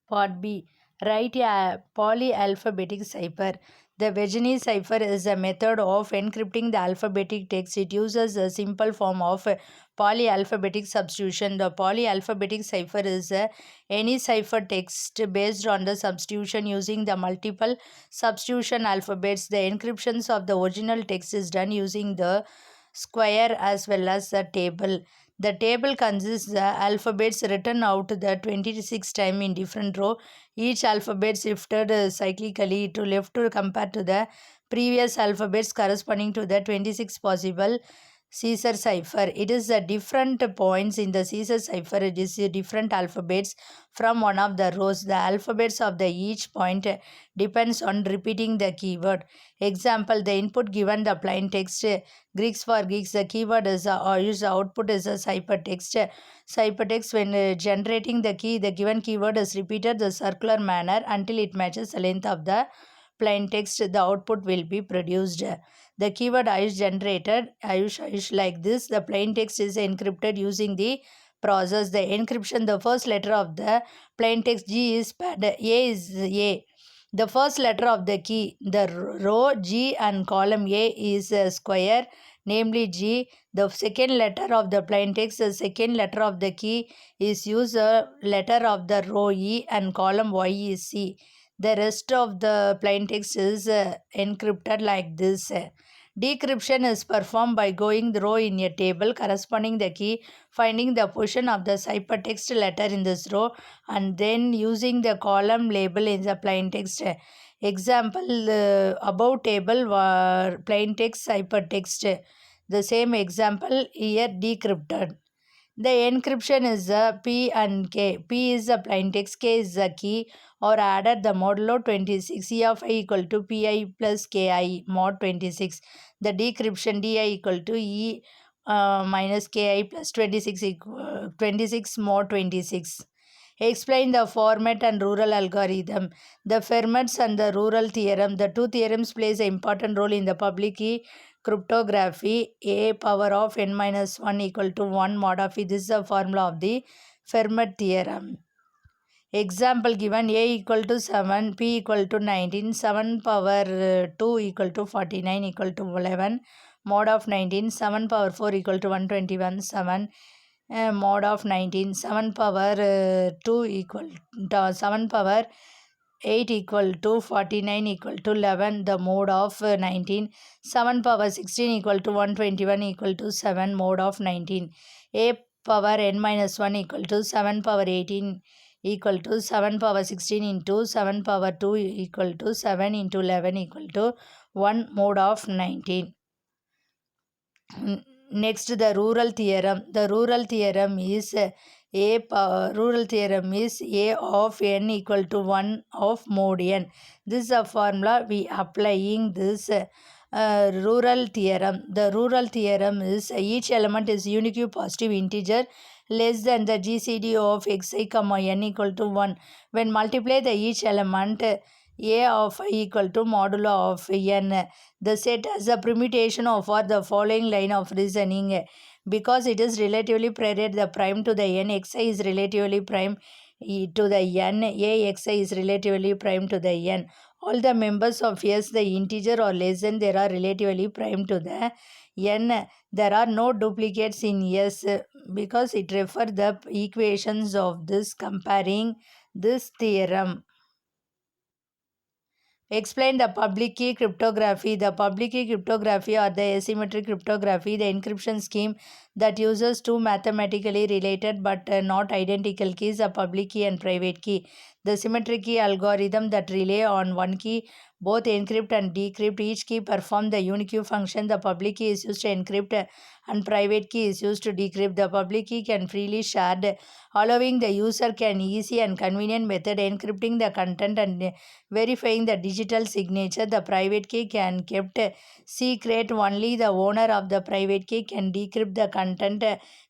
Part B. Write a polyalphabetic cipher. The Vejani cipher is a method of encrypting the alphabetic text. It uses a simple form of polyalphabetic substitution. The polyalphabetic cipher is any cipher text based on the substitution using the multiple substitution alphabets. The encryptions of the original text is done using the square as well as the table. The table consists the alphabets written out the 26 time in different row. Each alphabet shifted cyclically to left to compare to the previous alphabets corresponding to the 26 possible Caesar cipher. It is the different points in the Caesar cipher. It is the different alphabets from one of the rows. The alphabets of the each point depends on repeating the keyword. Example, the input given the plain text Greeks for Greeks, the keyword is or use output is a ciphertext. Ciphertext, when generating the key, the given keyword is repeated the circular manner until it matches the length of the plain text. The output will be produced. The keyword Ayush generated Ayush like this. The plain text is encrypted using the process. The encryption, the first letter of the plain text G is pad, A is A. The first letter of the key, the row G and column A is a square, namely G. The second letter of the plain text, the second letter of the key is used a letter of the row E and column Y is C. The rest of the plain text is encrypted like this. Decryption is performed by going the row in a table corresponding the key, finding the position of the ciphertext letter in this row, and then using the column label in the plain text. Example, above table were plain text ciphertext. The same example here decrypted. The encryption is P and K. P is the plain text, K is the key, or added the modulo 26. E of I equal to Pi plus Ki mod 26. The decryption Di equal to E minus Ki plus 26 26 mod 26. Explain the Fermat and rural algorithm. The Fermat's and the rural theorem. The two theorems plays an important role in the public key cryptography. A power of n minus 1 equal to 1 mod of E. This is the formula of the Fermat theorem. Example given: A equal to 7, P equal to 19, 7 power 2 equal to 49 equal to 11, mod of 19, 7 power 4 equal to 121, 7 mod of 19, 7 power 2 equal to 7 power 8 equal to 49 equal to 11, the mode of 19, 7 power 16 equal to 121 equal to 7, mode of 19, A power n minus 1 equal to 7 power 18 equal to 7 power 16 into 7 power 2 equal to 7 into 11 equal to 1, mode of 19. Next, the rural theorem. The rural theorem is rural theorem is A of n equal to 1 of mod n. This is a formula we applying this rural theorem. The rural theorem is each element is unique positive integer less than the GCD of xi comma n equal to 1. When multiply the each element A of I equal to modulo of n. The set as a permutation of for the following line of reasoning. Because it is relatively paired the prime to the n, xi is relatively prime to the n, a xi is relatively prime to the n. All the members of S, the integer or less than, there are relatively prime to the n. There are no duplicates in S because it refers the equations of this comparing this theorem. Explain the public key cryptography. The public key cryptography or the asymmetric cryptography, the encryption scheme that uses two mathematically related but not identical keys, a public key and private key. The symmetric key algorithm that rely on one key, both encrypt and decrypt. Each key perform the unique function. The public key is used to encrypt and private key is used to decrypt. The public key can freely shared, allowing the user can easy and convenient method encrypting the content and verifying the digital signature. The private key can kept secret. Only the owner of the private key can decrypt the content,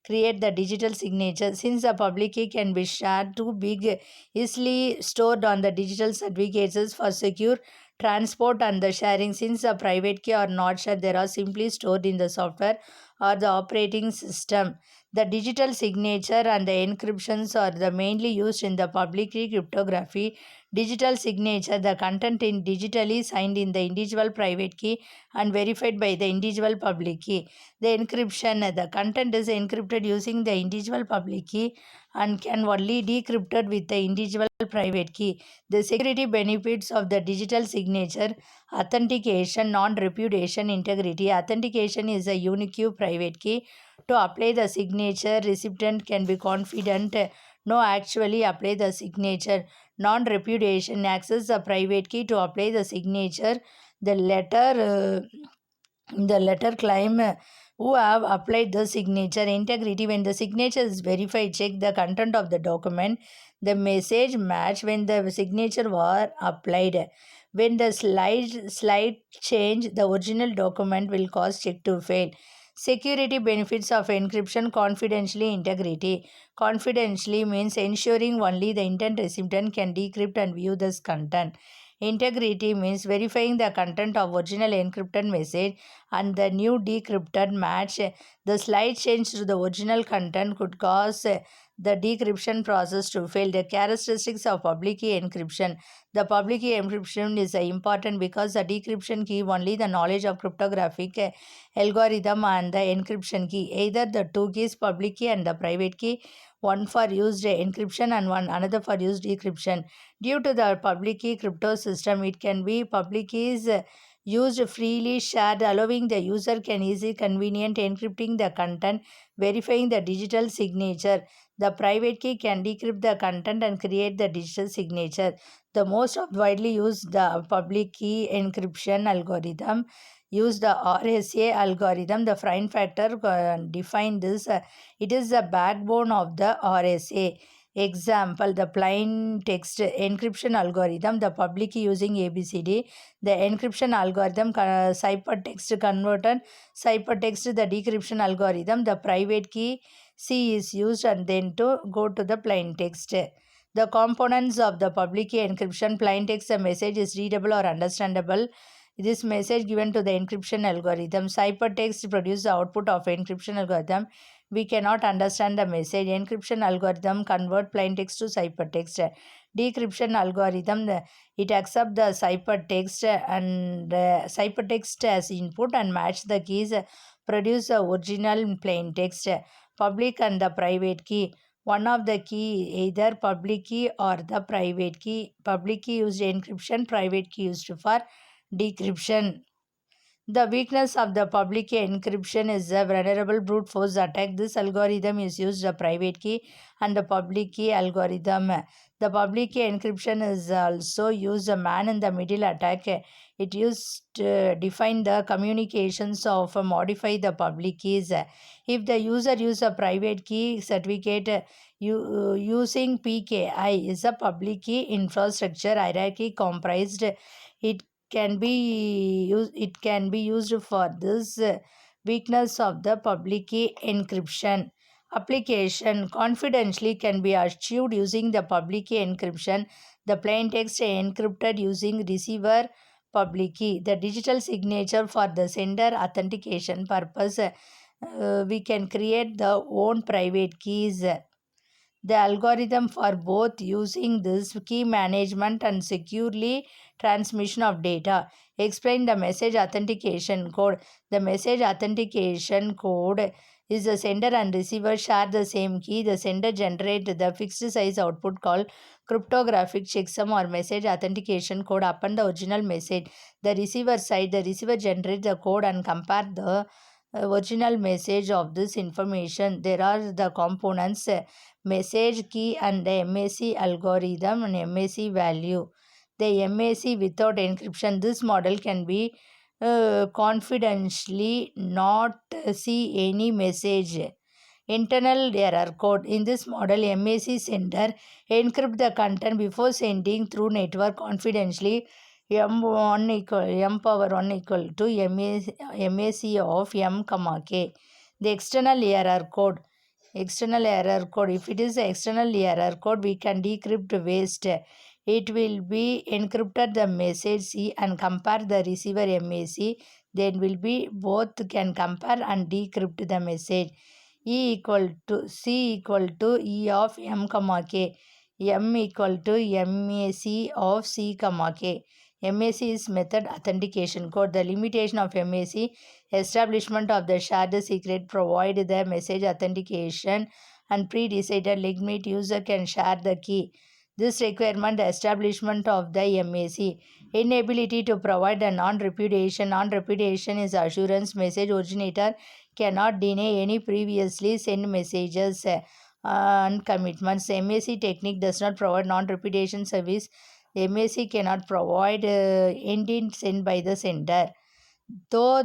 create the digital signature. Since the public key can be shared too big, easily stored on the digital certificates for secure transport and the sharing. Since the private key are not shared, they are simply stored in the software or the operating system. The digital signature and the encryptions are the mainly used in the public key cryptography. Digital signature, the content in digitally signed in the individual private key and verified by the individual public key. The encryption, the content is encrypted using the individual public key and can only decrypted with the individual private key. The security benefits of the digital signature: authentication, non-repudiation, integrity. Authentication is a unique private key. To apply the signature, recipient can be confident no actually apply the signature. Non-repudiation, access the private key to apply the signature. The letter claim who have applied the signature. Integrity, when the signature is verified, check the content of the document. The message match when the signature were applied. When the slide change, the original document will cause check to fail. Security benefits of encryption: confidentially, integrity. Confidentially means ensuring only the intent recipient can decrypt and view this content. Integrity means verifying the content of original encrypted message and the new decrypted match. The slight change to the original content could cause the decryption process to fail. The characteristics of public key encryption: the public key encryption is important because the decryption key only the knowledge of cryptographic algorithm and the encryption key. Either the two keys, public key and the private key, one for used encryption and one another for used decryption. Due to the public key crypto system, it can be public keys used freely shared, allowing the user can easily convenient encrypting the content, verifying the digital signature. The private key can decrypt the content and create the digital signature. The most widely used the public key encryption algorithm use the RSA algorithm. The prime factor define this. It is the backbone of the RSA. Example: the plain text encryption algorithm, the public key using ABCD. The encryption algorithm, ciphertext converter, ciphertext, the decryption algorithm. The private key C is used and then to go to the plain text. The components of the public key encryption: plain text, the message is readable or understandable. This message given to the encryption algorithm. Ciphertext produce the output of encryption algorithm. We cannot understand the message. Encryption algorithm convert plain text to ciphertext. Decryption algorithm, it accept the ciphertext and ciphertext as input and match the keys, produce the original plain text. Public and the private key: one of the key, either public key or the private key. Public key used encryption, private key used for decryption. The weakness of the public key encryption is a vulnerable brute force attack. This algorithm is used the private key and the public key algorithm. The public key encryption is also used a man in the middle attack. It used to define the communications of modify the public keys. If the user use a private key certificate using PKI is a public key infrastructure hierarchy comprised. It can be used for this weakness of the public key encryption. Application: confidentially can be achieved using the public key encryption. The plain text encrypted using receiver public key. The digital signature for the sender authentication purpose. We can create the own private keys. The algorithm for both using this key management and securely transmission of data. Explain the message authentication code. The message authentication code is the sender and receiver share the same key. The sender generate the fixed size output called cryptographic checksum or message authentication code upon the original message. The receiver side, the receiver generates the code and compare the original message of this information. There are the components: message key and the MAC algorithm and MAC value. The MAC without encryption, this model can be confidentially not see any message. Internal error code: in this model, MAC sender encrypt the content before sending through network confidentially. M power 1 equal to MAC of M comma K. The external error code: if it is the external error code, we can decrypt waste. It will be encrypted the message C and compare the receiver MAC. Then will be both can compare and decrypt the message. C equal to E of M comma K. M equal to MAC of C comma K. MAC is method authentication code. The limitation of MAC, establishment of the shared secret, provide the message authentication and pre-decided limit user can share the key. This requirement, the establishment of the MAC. Inability to provide a non-repudiation. Non-repudiation is assurance message originator cannot deny any previously sent messages and commitments. MAC technique does not provide non-repudiation service. MAC cannot provide intent sent by the sender. Though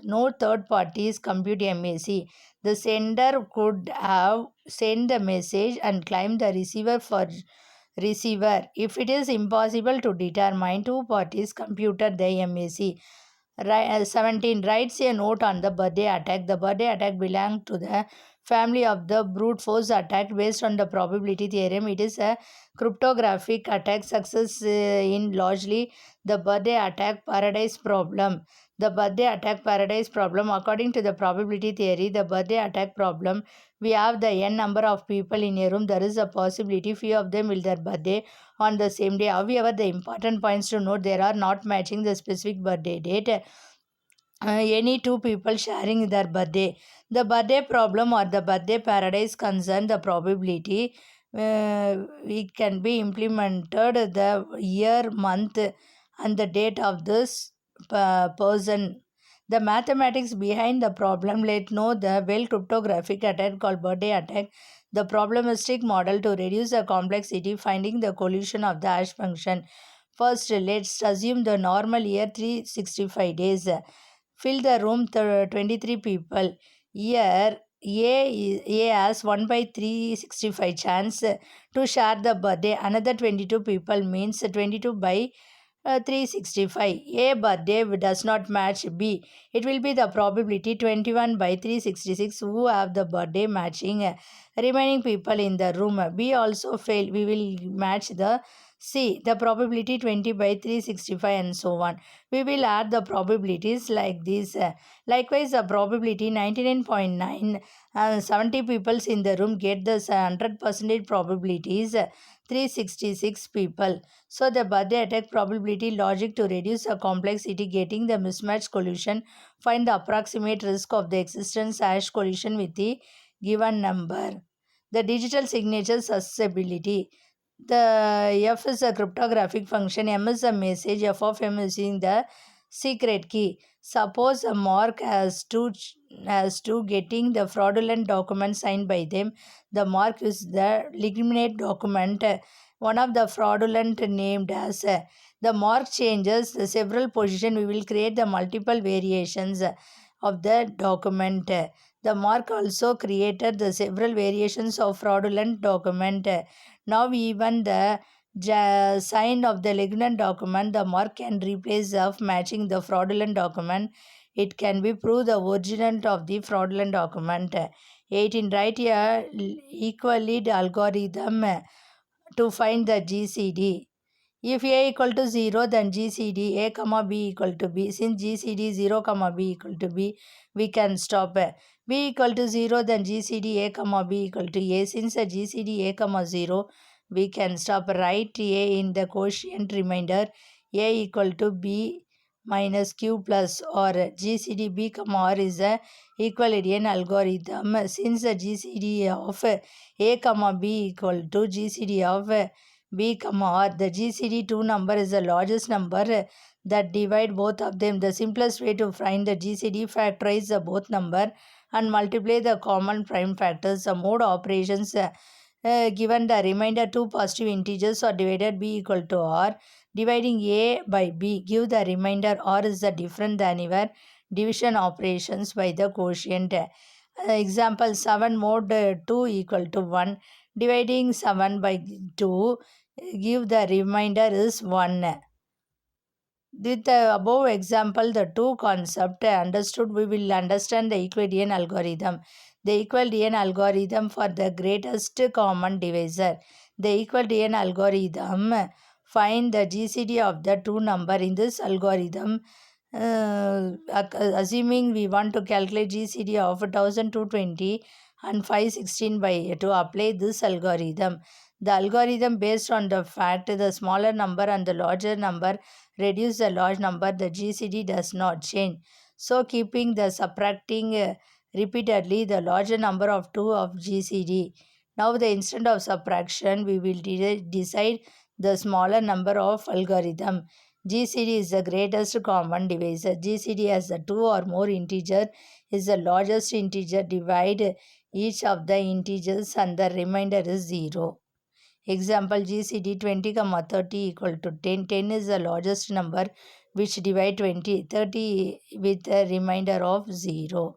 no third parties compute MAC, the sender could have sent the message and claim the receiver for receiver. If it is impossible to determine two parties computed the MAC. 17 writes a note on the birthday attack. The birthday attack belongs to the family of the brute force attack based on the probability theorem. It is a cryptographic attack success in largely the birthday attack paradise problem. The birthday attack paradise problem, according to the probability theory, the birthday attack problem, we have the n number of people in a room. There is a possibility few of them will their birthday on the same day. However, the important points to note, there are not matching the specific birthday date. Any two people sharing their birthday. The birthday problem or the birthday paradise concern the probability. It can be implemented the year, month, and the date of this person. The mathematics behind the problem, let know the well cryptographic attack called birthday attack. The probabilistic model to reduce the complexity, finding the collision of the hash function. First, let's assume the normal year 365 days. Fill the room 23 people. Here, A has 1 by 365 chance to share the birthday. Another 22 people means 22 by 365. A birthday does not match B. It will be the probability 21 by 366 who have the birthday matching remaining people in the room. B also fail. We will match the C. The probability 20 by 365 and so on. We will add the probabilities like this. Likewise, the probability 99.9 70 people in the room get the 100% probabilities 366 people. So the birthday attack probability logic to reduce the complexity, getting the mismatch collision, find the approximate risk of the existence hash collision with the given number. The digital signature susceptibility. The F is a cryptographic function, M is a message, F of M is in the secret key. Suppose a mark has to getting the fraudulent document signed by them. The mark is the legitimate document. One of the fraudulent named as the mark changes the several position. We will create the multiple variations of the document. The mark also created the several variations of fraudulent document. Now even the sign of the legitimate document, the mark can replace of matching the fraudulent document. It can be proved the original of the fraudulent document. 18. Write a equally algorithm to find the GCD. If A equal to 0, then GCD A comma B equal to B. Since GCD 0 comma B equal to B, we can stop. B equal to 0, then GCD A comma B equal to A. Since the GCD A comma 0, we can stop. Write A in the quotient remainder. A equal to B minus Q plus or GCD B comma R is a Euclidean algorithm. Since the GCD of A comma B equal to GCD of B comma R, the GCD2 number is the largest number that divide both of them. The simplest way to find the GCD, factorize the both number and multiply the common prime factors. The mode operations given the remainder two positive integers are divided B equal to R. Dividing A by B give the remainder R is the different than your division operations by the quotient. Example 7 mode 2 equal to 1. Dividing 7 by 2 give the remainder is 1. With the above example, the two concept understood, we will understand the Euclidean algorithm. The Euclidean algorithm for the greatest common divisor. The Euclidean algorithm find the GCD of the two number. In this algorithm, assuming we want to calculate GCD of 1220 and 516 by to apply this algorithm. The algorithm based on the fact the smaller number and the larger number reduce the large number, the GCD does not change. So keeping the subtracting repeatedly the larger number of 2 of GCD. Now the instant of subtraction we will decide the smaller number of algorithm. GCD is the greatest common divisor. GCD has the 2 or more integer is the largest integer. Divide each of the integers and the remainder is 0. Example GCD 20, 30 equal to 10. 10 is the largest number which divide 20. 30 with a remainder of 0.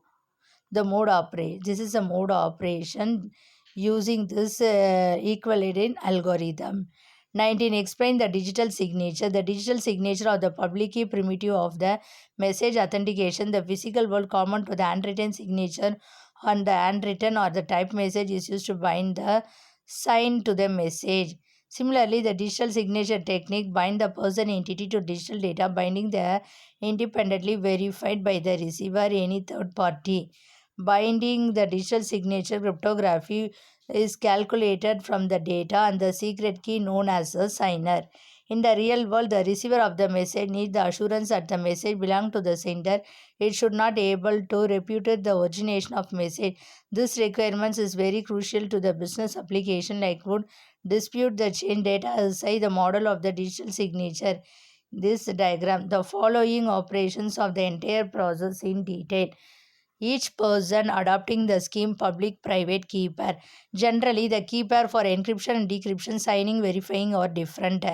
The mode operate. This is a mode operation using this equivalent algorithm. 19. Explain the digital signature. The digital signature of the public key primitive of the message authentication. The physical world common to the handwritten signature on the handwritten or the typed message is used to bind the sign to the message. Similarly, the digital signature technique bind the person entity to digital data, binding the independently verified by the receiver any third party. Binding the digital signature cryptography is calculated from the data and the secret key known as a signer. In the real world, the receiver of the message needs the assurance that the message belongs to the sender. It should not be able to repudiate the origination of message. This requirement is very crucial to the business application like would dispute the chain data aside the model of the digital signature. This diagram, the following operations of the entire process in detail. Each person adopting the scheme public private keeper. Generally, the keeper for encryption and decryption, signing, verifying are different.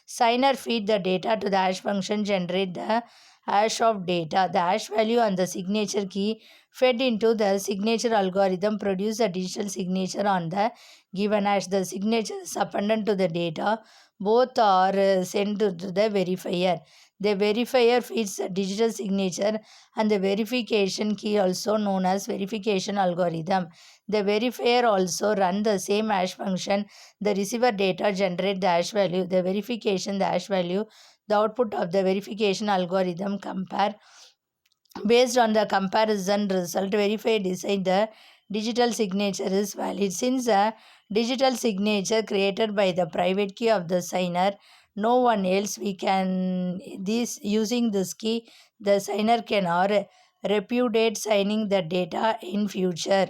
Signer feed the data to the hash function, generate the hash of data. The hash value and the signature key fed into the signature algorithm produce a digital signature on the given hash. The signature is appended to the data. Both are sent to the verifier. The verifier feeds the digital signature and the verification key, also known as verification algorithm. The verifier also run the same hash function. The receiver data generate the hash value. The verification, the hash value, the output of the verification algorithm compare. Based on the comparison result, verifier decide the digital signature is valid. Since the digital signature created by the private key of the signer, no one else we can this using this key the signer can or repudiate signing the data in future.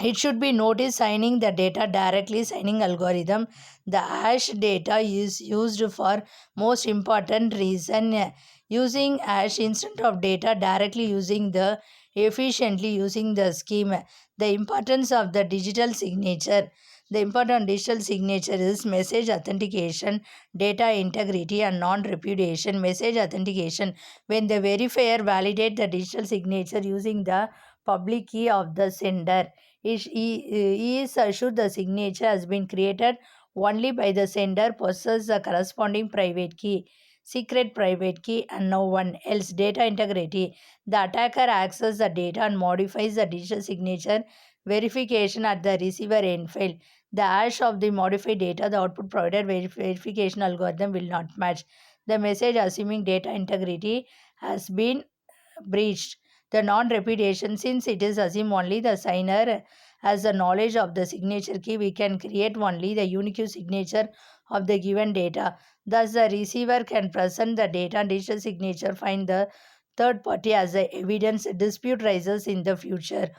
It should be noted signing the data directly signing algorithm. The hash data is used for most important reason. Using hash instead of data directly using the efficiently using the scheme. The importance of the digital signature. The important digital signature is message authentication, data integrity, and non-repudiation. Message authentication. When the verifier validate the digital signature using the public key of the sender, he is assured the signature has been created only by the sender possesses the corresponding private key, secret private key, and no one else. Data integrity. The attacker accesses the data and modifies the digital signature verification at the receiver end file. The hash of the modified data, the output provided verification algorithm will not match. The message assuming data integrity has been breached. The non-repudiation, since it is assumed only the signer has the knowledge of the signature key, we can create only the unique signature of the given data. Thus, the receiver can present the data and digital signature, find the third party as the evidence. Dispute rises in the future.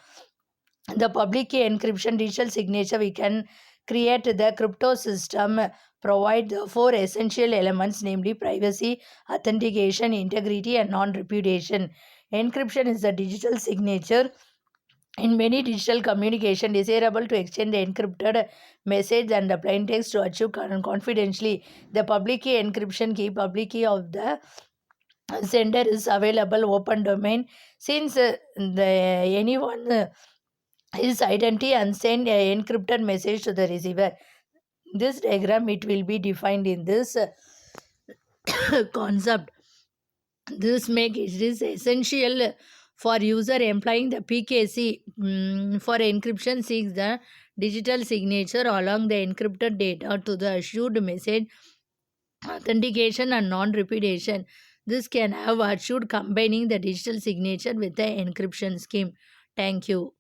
The public key encryption digital signature, we can create the crypto system, provide the four essential elements, namely privacy, authentication, integrity, and non-repudiation. Encryption is the digital signature. In many digital communication, desirable to exchange the encrypted message and the plain text to achieve confidentially. The public key encryption key, public key of the sender is available open domain. Since anyone his identity and send a encrypted message to the receiver. This diagram it will be defined in this concept. This make it is essential for user employing the PKC for encryption seeks the digital signature along the encrypted data to the assured message authentication and non-repudiation. This can have assured combining the digital signature with the encryption scheme. Thank you.